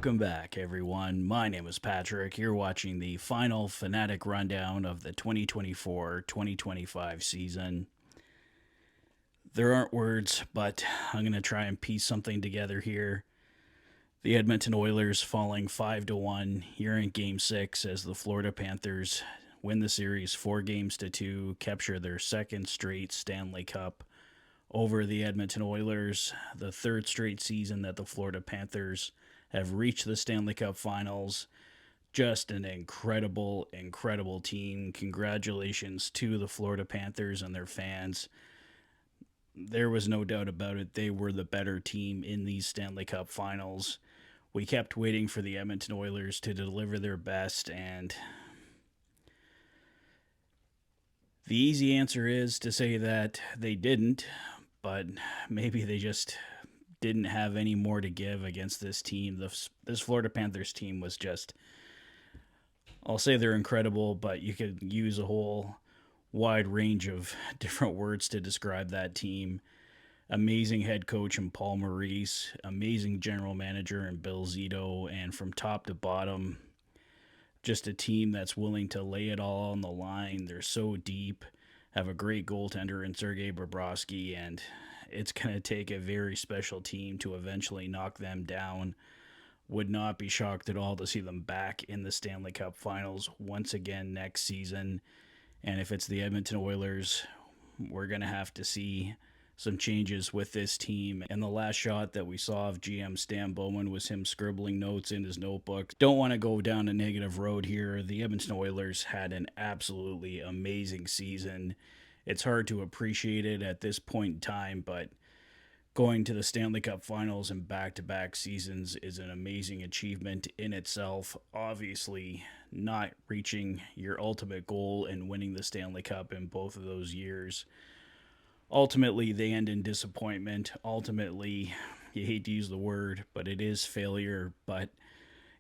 Welcome back, everyone. My name is Patrick. You're watching the final Fanatic rundown of the 2024-2025 season. There aren't words, but I'm going to try and piece something together here. The Edmonton Oilers falling 5-1 here in Game 6 as the Florida Panthers win the series 4-2, capture their second straight Stanley Cup over the Edmonton Oilers, the third straight season that the Florida Panthers have reached the Stanley Cup Finals. Just an incredible, incredible team. Congratulations to the Florida Panthers and their fans. There was no doubt about it. They were the better team in these Stanley Cup Finals. We kept waiting for the Edmonton Oilers to deliver their best, and the easy answer is to say that they didn't, but maybe they just didn't have any more to give against this team. This Florida Panthers team was just, I'll say they're incredible, but you could use a whole wide range of different words to describe that team. Amazing head coach in Paul Maurice, amazing general manager in Bill Zito, and from top to bottom, just a team that's willing to lay it all on the line. They're so deep, have a great goaltender in Sergei Bobrovsky, and it's going to take a very special team to eventually knock them down. Would not be shocked at all to see them back in the Stanley Cup Finals once again next season. And if it's the Edmonton Oilers, we're going to have to see some changes with this team. And the last shot that we saw of GM Stan Bowman was him scribbling notes in his notebook. Don't want to go down a negative road here. The Edmonton Oilers had an absolutely amazing season. It's hard to appreciate it at this point in time, but going to the Stanley Cup Finals in back-to-back seasons is an amazing achievement in itself. Obviously, not reaching your ultimate goal and winning the Stanley Cup in both of those years. Ultimately, they end in disappointment. Ultimately, you hate to use the word, but it is failure. But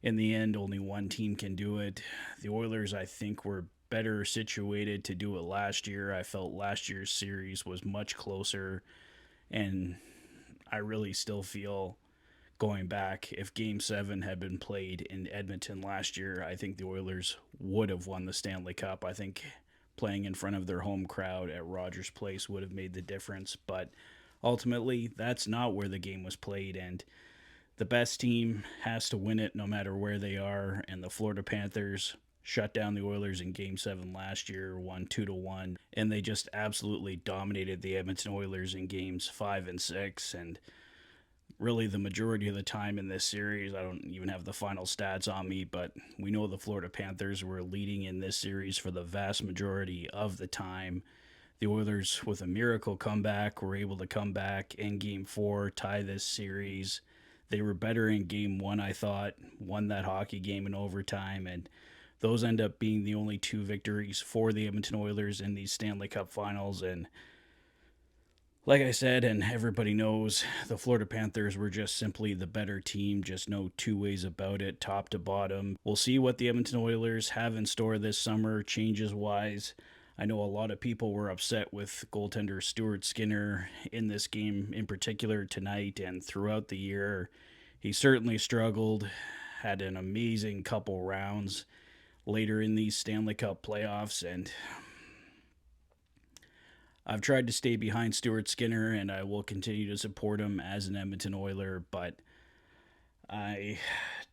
in the end, only one team can do it. The Oilers, I think, were better situated to do it last year. I felt last year's series was much closer, and I really still feel, going back, if Game 7 had been played in Edmonton last year, I think the Oilers would have won the Stanley Cup. I think playing in front of their home crowd at Rogers Place would have made the difference, but ultimately, that's not where the game was played, and the best team has to win it no matter where they are, and the Florida Panthers shut down the Oilers in Game 7 last year, won 2-1, and they just absolutely dominated the Edmonton Oilers in Games 5 and 6, and really the majority of the time in this series, I don't even have the final stats on me, but we know the Florida Panthers were leading in this series for the vast majority of the time. The Oilers, with a miracle comeback, were able to come back in Game 4, tie this series. They were better in Game 1, I thought, won that hockey game in overtime, and those end up being the only two victories for the Edmonton Oilers in these Stanley Cup Finals. And like I said, and everybody knows, the Florida Panthers were just simply the better team, just no two ways about it, top to bottom. We'll see what the Edmonton Oilers have in store this summer, changes-wise. I know a lot of people were upset with goaltender Stuart Skinner in this game in particular tonight and throughout the year. He certainly struggled, had an amazing couple rounds later in these Stanley Cup playoffs, and I've tried to stay behind Stuart Skinner, and I will continue to support him as an Edmonton Oiler, but I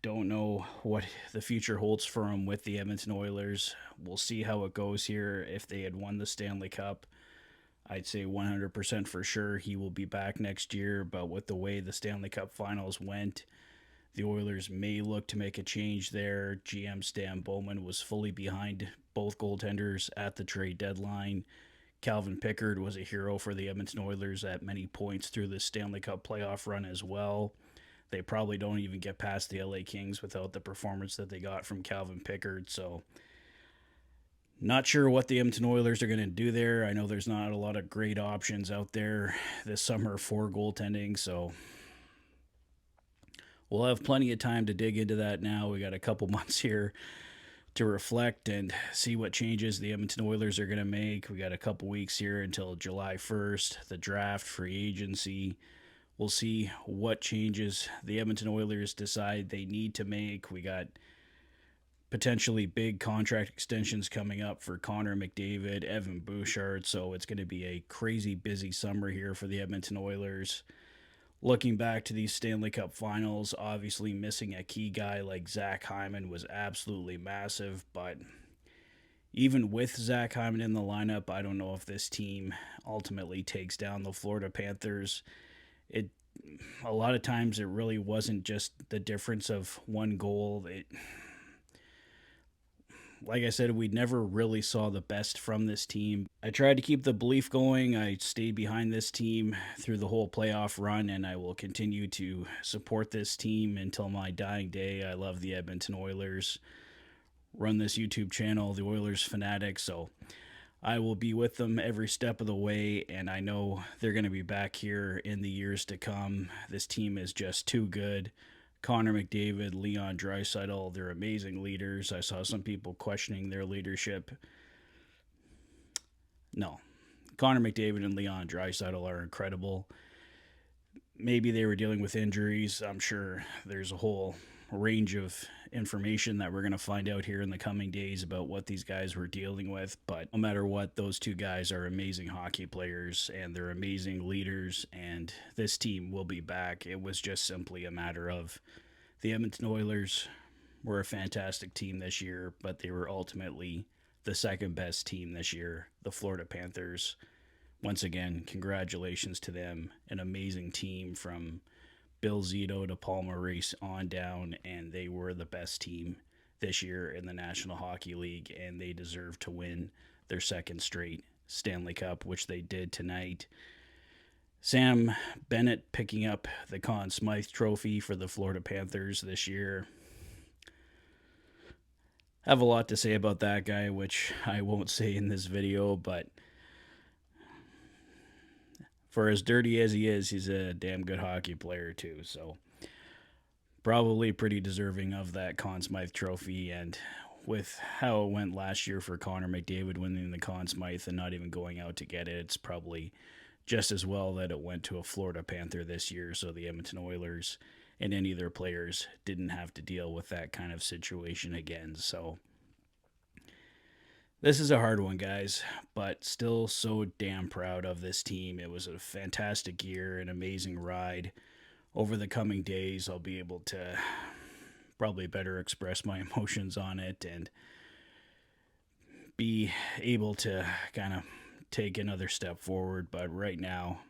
don't know what the future holds for him with the Edmonton Oilers. We'll see how it goes here. If they had won the Stanley Cup, I'd say 100% for sure he will be back next year, but with the way the Stanley Cup Finals went, the Oilers may look to make a change there. GM Stan Bowman was fully behind both goaltenders at the trade deadline. Calvin Pickard was a hero for the Edmonton Oilers at many points through the Stanley Cup playoff run as well. They probably don't even get past the LA Kings without the performance that they got from Calvin Pickard. So, not sure what the Edmonton Oilers are going to do there. I know there's not a lot of great options out there this summer for goaltending, so we'll have plenty of time to dig into that now. We got a couple months here to reflect and see what changes the Edmonton Oilers are going to make. We got a couple weeks here until July 1st, the draft, free agency. We'll see what changes the Edmonton Oilers decide they need to make. We got potentially big contract extensions coming up for Connor McDavid, Evan Bouchard, so it's going to be a crazy busy summer here for the Edmonton Oilers. Looking back to these Stanley Cup finals, obviously missing a key guy like Zach Hyman was absolutely massive, but even with Zach Hyman in the lineup, I don't know if this team ultimately takes down the Florida Panthers. It a lot of times it really wasn't just the difference of one goal. Like I said, we never really saw the best from this team. I tried to keep the belief going. I stayed behind this team through the whole playoff run, and I will continue to support this team until my dying day. I love the Edmonton Oilers. Run this YouTube channel, the Oilers Fanatic, so I will be with them every step of the way, and I know they're going to be back here in the years to come. This team is just too good. Connor McDavid, Leon Draisaitl, they're amazing leaders. I saw some people questioning their leadership. No. Connor McDavid and Leon Draisaitl are incredible. Maybe they were dealing with injuries. I'm sure there's a whole range of information that we're going to find out here in the coming days about what these guys were dealing with. But no matter what, those two guys are amazing hockey players and they're amazing leaders, and this team will be back. It was just simply a matter of the Edmonton Oilers were a fantastic team this year, but they were ultimately the second best team this year, the Florida Panthers. Once again, congratulations to them. An amazing team from Bill Zito to Paul Maurice on down, and they were the best team this year in the National Hockey League, and they deserve to win their second straight Stanley Cup, which they did tonight. Sam Bennett picking up the Conn Smythe Trophy for the Florida Panthers this year. I have a lot to say about that guy, which I won't say in this video, but for as dirty as he is, he's a damn good hockey player too. So probably pretty deserving of that Conn Smythe Trophy. And with how it went last year for Connor McDavid winning the Conn Smythe and not even going out to get it, it's probably just as well that it went to a Florida Panther this year, so the Edmonton Oilers and any of their players didn't have to deal with that kind of situation again. So this is a hard one, guys, but still so damn proud of this team. It was a fantastic year, an amazing ride. Over the coming days, I'll be able to probably better express my emotions on it and be able to kind of take another step forward. But right now,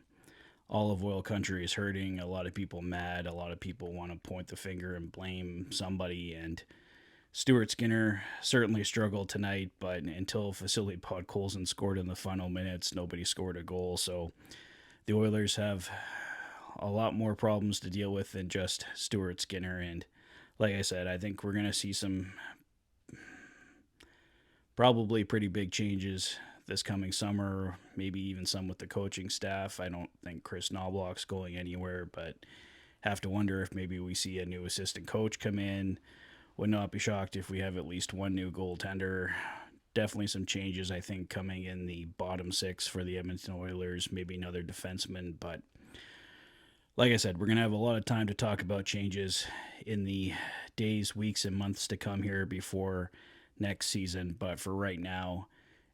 all of oil country is hurting. A lot of people mad. A lot of people want to point the finger and blame somebody, and Stuart Skinner certainly struggled tonight, but until Vasily Podkolzin scored in the final minutes, nobody scored a goal. So the Oilers have a lot more problems to deal with than just Stuart Skinner. And like I said, I think we're going to see some probably pretty big changes this coming summer, maybe even some with the coaching staff. I don't think Chris Knobloch's going anywhere, but have to wonder if maybe we see a new assistant coach come in. Would not be shocked if we have at least one new goaltender. Definitely some changes, I think, coming in the bottom six for the Edmonton Oilers, maybe another defenseman. But like I said, we're going to have a lot of time to talk about changes in the days, weeks, and months to come here before next season. But for right now,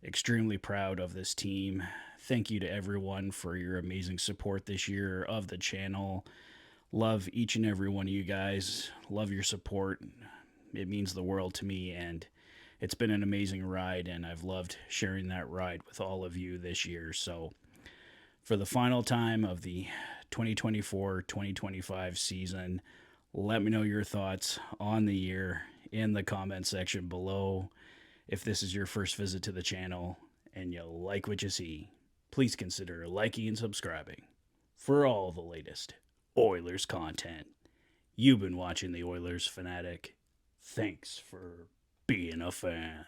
extremely proud of this team. Thank you to everyone for your amazing support this year of the channel. Love each and every one of you guys. Love your support. It means the world to me, and it's been an amazing ride, and I've loved sharing that ride with all of you this year. So for the final time of the 2024-2025 season, let me know your thoughts on the year in the comment section below. If this is your first visit to the channel and you like what you see, please consider liking and subscribing for all the latest Oilers content. You've been watching the Oilers Fanatic. Thanks for being a fan.